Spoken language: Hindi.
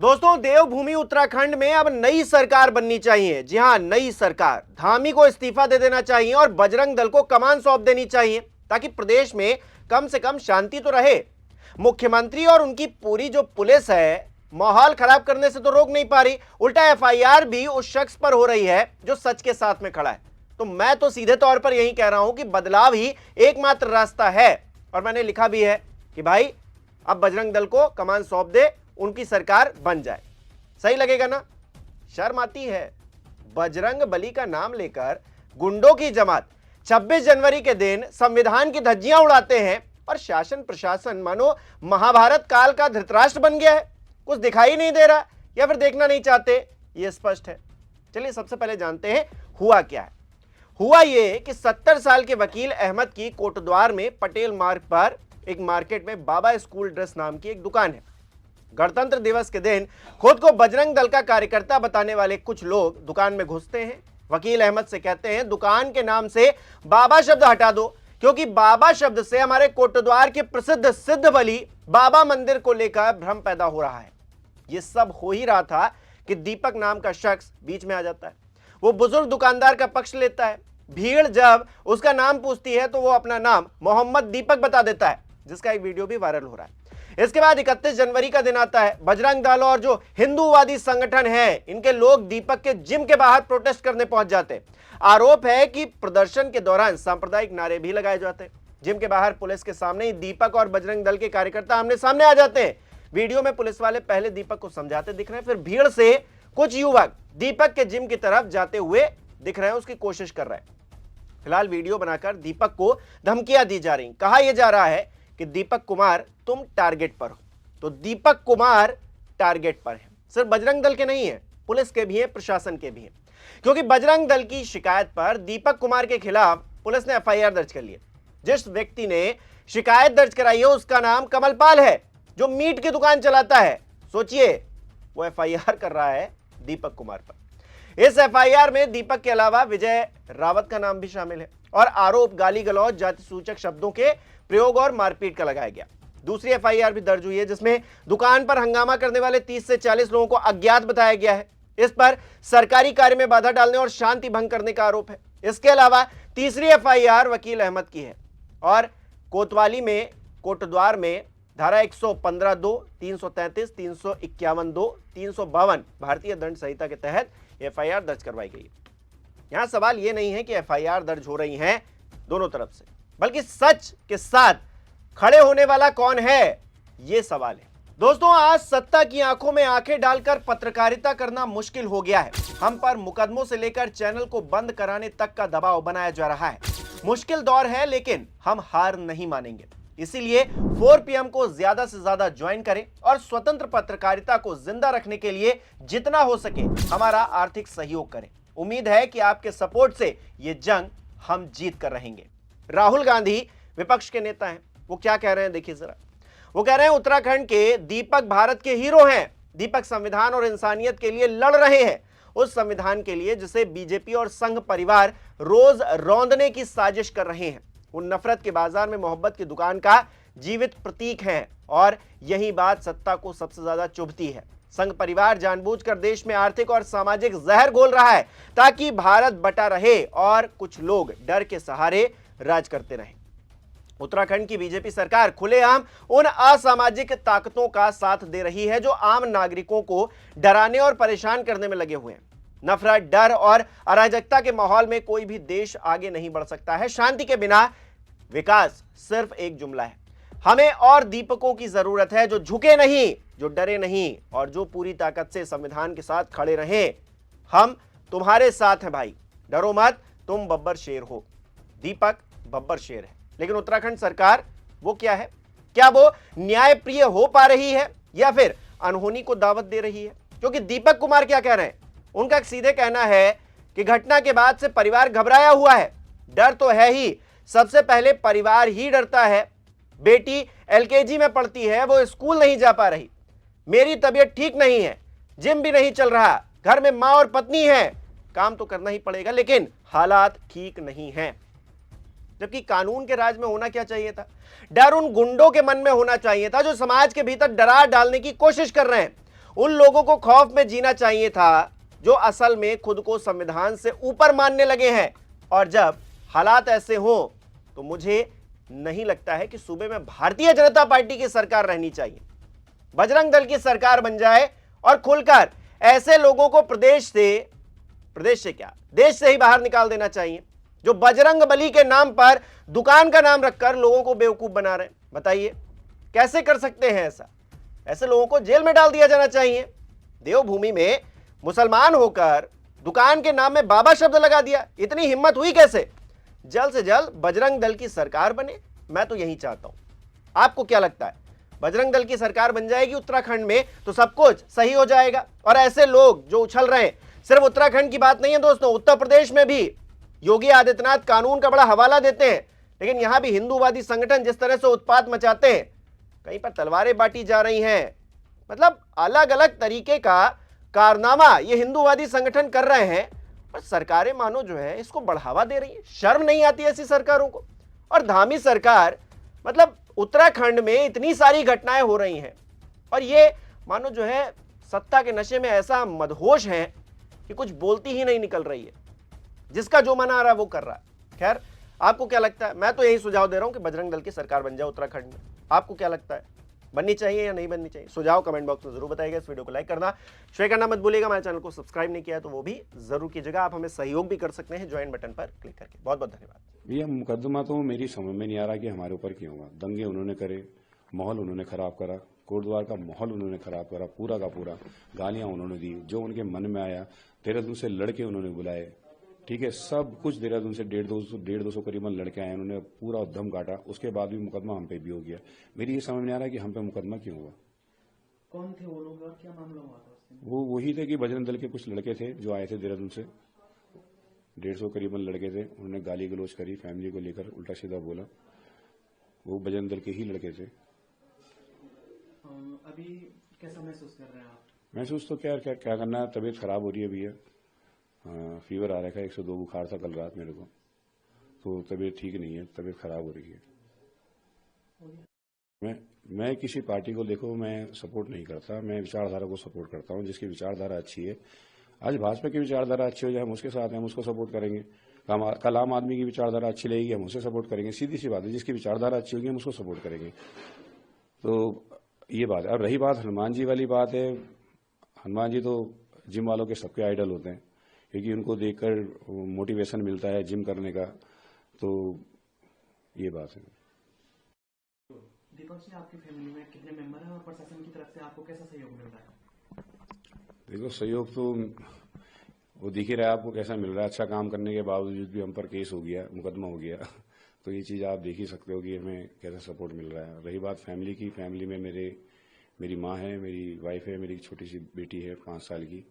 दोस्तों, देवभूमि उत्तराखंड में अब नई सरकार बननी चाहिए। जी हां, नई सरकार। धामी को इस्तीफा दे देना चाहिए और बजरंग दल को कमान सौंप देनी चाहिए ताकि प्रदेश में कम से कम शांति तो रहे। मुख्यमंत्री और उनकी पूरी जो पुलिस है माहौल खराब करने से तो रोक नहीं पा रही, उल्टा एफआईआर भी उस शख्स पर हो रही है जो सच के साथ में खड़ा है। तो मैं तो सीधे तौर पर यही कह रहा हूं कि बदलाव ही एकमात्र रास्ता है। और मैंने लिखा भी है कि भाई अब बजरंग दल को कमान सौंप दे, उनकी सरकार बन जाए। सही लगेगा ना? शर्म आती है। बजरंग बली का नाम लेकर गुंडों की जमात 26 जनवरी के दिन संविधान की धज्जियां उड़ाते हैं और शासन प्रशासन मानो महाभारत काल का धृतराष्ट्र बन गया है। कुछ दिखाई नहीं दे रहा या फिर देखना नहीं चाहते, यह स्पष्ट है। चलिए सबसे पहले जानते हैं हुआ क्या है। हुआ यह कि 70 साल के वकील अहमद की कोटद्वार में पटेल मार्ग पर एक मार्केट में बाबा स्कूल ड्रेस नाम की एक दुकान है। गणतंत्र दिवस के दिन खुद को बजरंग दल का कार्यकर्ता बताने वाले कुछ लोग दुकान में घुसते हैं। वकील अहमद से कहते हैं दुकान के नाम से बाबा शब्द हटा दो, क्योंकि बाबा शब्द से हमारे कोटद्वार के प्रसिद्ध सिद्ध बली बाबा मंदिर को लेकर भ्रम पैदा हो रहा है। यह सब हो ही रहा था कि दीपक नाम का शख्स बीच में आ जाता है। वो बुजुर्ग दुकानदार का पक्ष लेता है। भीड़ जब उसका नाम पूछती है तो वो अपना नाम मोहम्मद दीपक बता देता है, जिसका एक वीडियो भी वायरल हो रहा है। इसके बाद 31 जनवरी का दिन आता है। बजरंग दल और जो हिंदूवादी संगठन है, इनके लोग दीपक के जिम के बाहर प्रोटेस्ट करने पहुंच जाते। आरोप है कि प्रदर्शन के दौरान सांप्रदायिक नारे भी लगाए जाते। जिम के बाहर पुलिस के सामने ही दीपक और बजरंग दल के कार्यकर्ता आमने सामने आ जाते हैं। वीडियो में पुलिस वाले पहले दीपक को समझाते दिख रहे हैं, फिर भीड़ से कुछ युवक दीपक के जिम की तरफ जाते हुए दिख रहे हैं, उसकी कोशिश कर रहे हैं। फिलहाल वीडियो बनाकर दीपक को धमकियां दी जा रही। कहा यह जा रहा है कि दीपक कुमार तुम टारगेट पर हो। तो दीपक कुमार टारगेट पर है। सिर्फ बजरंग दल के नहीं है, पुलिस के भी हैं, प्रशासन के भी हैं। क्योंकि बजरंग दल की शिकायत पर दीपक कुमार के खिलाफ पुलिस ने एफआईआर दर्ज कर लिया। जिस व्यक्ति ने शिकायत दर्ज कराई है उसका नाम कमलपाल है, जो मीट की दुकान चलाता है। सोचिए, वो एफआईआर कर रहा है दीपक कुमार पर। इस एफआईआर में दीपक के अलावा विजय रावत का नाम भी शामिल है और आरोप गाली गलौज, जाति सूचक शब्दों के प्रयोग और मारपीट का लगाया गया। दूसरी एफआईआर भी दर्ज हुई है जिसमें दुकान पर हंगामा करने वाले 30 से 40 लोगों को अज्ञात बताया गया है। इस पर सरकारी कार्य में बाधा डालने और शांति भंग करने का आरोप है। इसके अलावा तीसरी एफआईआर वकील अहमद की है और कोतवाली में कोटद्वार में धारा 115(2), 333, 351(2), 352 भारतीय दंड संहिता के तहत एफआईआर दर्ज करवाई गई। यहां सवाल यह नहीं है कि एफआईआर दर्ज हो रही हैं दोनों तरफ से, बल्कि सच के साथ खड़े होने वाला कौन है, यह सवाल है। दोस्तों, आज सत्ता की आंखों में आंखें डालकर पत्रकारिता करना मुश्किल हो गया है। हम पर मुकदमों से लेकर चैनल को बंद कराने तक का दबाव बनाया जा रहा है। मुश्किल दौर है, लेकिन हम हार नहीं मानेंगे। इसीलिए 4 PM को ज्यादा से ज्यादा ज्वाइन करें और स्वतंत्र पत्रकारिता को जिंदा रखने के लिए जितना हो सके हमारा आर्थिक सहयोग करें। उम्मीद है कि आपके सपोर्ट से ये जंग हम जीत कर रहेंगे। राहुल गांधी विपक्ष के नेता हैं, वो क्या कह रहे हैं देखिए जरा। वो कह रहे हैं उत्तराखंड के दीपक भारत के हीरो हैं। दीपक संविधान और इंसानियत के लिए लड़ रहे हैं, उस संविधान के लिए जिसे बीजेपी और संघ परिवार रोज रौंदने की साजिश कर रहे हैं। वो नफरत के बाजार में मोहब्बत की दुकान का जीवित प्रतीक है और यही बात सत्ता को सबसे ज्यादा चुभती है। संघ परिवार जानबूझकर देश में आर्थिक और सामाजिक जहर घोल रहा है ताकि भारत बटा रहे और कुछ लोग डर के सहारे राज करते रहें। उत्तराखंड की बीजेपी सरकार खुलेआम उन असामाजिक ताकतों का साथ दे रही है जो आम नागरिकों को डराने और परेशान करने में लगे हुए हैं। नफरत, डर और अराजकता के माहौल में कोई भी देश आगे नहीं बढ़ सकता है। शांति के बिना विकास सिर्फ एक जुमला है। हमें और दीपकों की जरूरत है, जो झुके नहीं, जो डरे नहीं और जो पूरी ताकत से संविधान के साथ खड़े रहें। हम तुम्हारे साथ हैं भाई, डरो मत, तुम बब्बर शेर हो। दीपक बब्बर शेर है, लेकिन उत्तराखंड सरकार वो क्या है? क्या वो न्यायप्रिय हो पा रही है या फिर अनहोनी को दावत दे रही है? क्योंकि दीपक कुमार क्या कह रहे हैं, उनका सीधे कहना है कि घटना के बाद से परिवार घबराया हुआ है। डर तो है ही, सबसे पहले परिवार ही डरता है। बेटी LKG में पढ़ती है, वो स्कूल नहीं जा पा रही। मेरी तबीयत ठीक नहीं है, जिम भी नहीं चल रहा, घर में मां और पत्नी है, काम तो करना ही पड़ेगा, लेकिन हालात ठीक नहीं हैं। जबकि कानून के राज में होना क्या चाहिए था? डर उन गुंडों के मन में होना चाहिए था जो समाज के भीतर डरा डालने की कोशिश कर रहे हैं। उन लोगों को खौफ में जीना चाहिए था जो असल में खुद को संविधान से ऊपर मानने लगे हैं। और जब हालात ऐसे हो तो मुझे नहीं लगता है कि सूबे में भारतीय जनता पार्टी की सरकार रहनी चाहिए। बजरंग दल की सरकार बन जाए और खुलकर ऐसे लोगों को प्रदेश से क्या, देश से ही बाहर निकाल देना चाहिए जो बजरंग बली के नाम पर दुकान का नाम रखकर लोगों को बेवकूफ बना रहे हैं। बताइए कैसे कर सकते हैं ऐसा? ऐसे लोगों को जेल में डाल दिया जाना चाहिए। देवभूमि में मुसलमान होकर दुकान के नाम में बाबा शब्द लगा दिया, इतनी हिम्मत हुई कैसे? जल्द से जल्द बजरंग दल की सरकार बने, मैं तो यही चाहता हूं। आपको क्या लगता है? बजरंग दल की सरकार बन जाएगी उत्तराखंड में तो सब कुछ सही हो जाएगा। और ऐसे लोग जो उछल रहे हैं, सिर्फ उत्तराखंड की बात नहीं है दोस्तों, उत्तर प्रदेश में भी योगी आदित्यनाथ कानून का बड़ा हवाला देते हैं, लेकिन यहां भी हिंदूवादी संगठन जिस तरह से उत्पात मचाते हैं, कहीं पर तलवारें बांटी जा रही हैं, मतलब अलग अलग तरीके का कारनामा ये हिंदूवादी संगठन कर रहे हैं, और सरकारें मानो जो है इसको बढ़ावा दे रही है। शर्म नहीं आती ऐसी सरकारों को? और धामी सरकार, मतलब उत्तराखंड में इतनी सारी घटनाएं हो रही हैं और ये मानो जो है सत्ता के नशे में ऐसा मदहोश है कि कुछ बोलती ही नहीं निकल रही है, जिसका जो मन आ रहा है वो कर रहा है। खैर, आपको क्या लगता है? मैं तो यही सुझाव दे रहा हूं कि बजरंग दल की सरकार बन जाए उत्तराखंड में। आपको क्या लगता है, बननी चाहिए या नहीं बननी चाहिए? सुझाव कमेंट बॉक्स में जरूर बताइएगा। इस वीडियो को लाइक करना, शेयर करना मत भूलिएगा। हमारे चैनल को सब्सक्राइब नहीं किया है तो वो भी जरूर कीजिएगा। आप हमें सहयोग भी कर सकते हैं ज्वाइन बटन पर क्लिक करके। बहुत बहुत धन्यवाद। ये मुकदमा तो मेरी समझ में नहीं आ रहा कि हमारे ऊपर क्यों हुआ। दंगे उन्होंने करे, माहौल उन्होंने खराब करा, कोटद्वार का माहौल उन्होंने खराब करा, पूरा का पूरा गालियां उन्होंने दी, जो उनके मन में आया। देहरादून से लड़के उन्होंने बुलाए, ठीक है, सब कुछ देहरादून से 150-200 करीबन लड़के आए, उन्होंने पूरा उद्यम काटा। उसके बाद भी मुकदमा हम पे भी हो गया। मेरी ये समझ में आ रहा है कि हम पे मुकदमा क्यों हुआ। कौन थे वो लोग और क्या मामला हुआ था उस दिन? वो वही थे कि बजरंग दल के कुछ लड़के थे जो आए थे देहरादून से, 150 करीबन लड़के थे। उन्होंने गाली गलौज करी, फैमिली को लेकर उल्टा सीधा बोला। वो बजरंग दल के ही लड़के थे। अभी कैसा महसूस कर रहे हैं आप? महसूस तो क्या करना है, तबीयत खराब हो रही है भैया। फीवर आ रखा है, 102 बुखार था कल रात मेरे को, तो तबीयत ठीक नहीं है, तबीयत खराब हो रही है। मैं किसी पार्टी को देखो मैं सपोर्ट नहीं करता, मैं विचारधारा को सपोर्ट करता हूं। जिसकी विचारधारा अच्छी है, आज भाजपा की विचारधारा अच्छी हो जाए हम उसके साथ हैं, हम उसको सपोर्ट करेंगे। कल आम आदमी की विचारधारा अच्छी रहेगी, हम उसे सपोर्ट करेंगे। सीधी सी बात है, जिसकी विचारधारा अच्छी होगी हम उसको सपोर्ट करेंगे। तो ये बात है। अब रही बात हनुमान जी वाली बात है, हनुमान जी तो जिम वालों के सबके आइडल होते हैं, क्योंकि उनको देखकर मोटिवेशन मिलता है जिम करने का। तो ये बात है। दीपक जी, आपकी फैमिली में कितने मेंबर हैं और प्रशासन की तरफ से आपको कैसा सहयोग मिल रहा है? देखो, सहयोग तो वो दिख ही रहा है आपको कैसा मिल रहा है। अच्छा काम करने के बावजूद भी हम पर केस हो गया, मुकदमा हो गया, तो ये चीज़ आप देख ही सकते हो कि हमें कैसा सपोर्ट मिल रहा है। रही बात फैमिली की, फैमिली में मेरी माँ है, मेरी वाइफ है, मेरी छोटी सी बेटी है 5 साल की।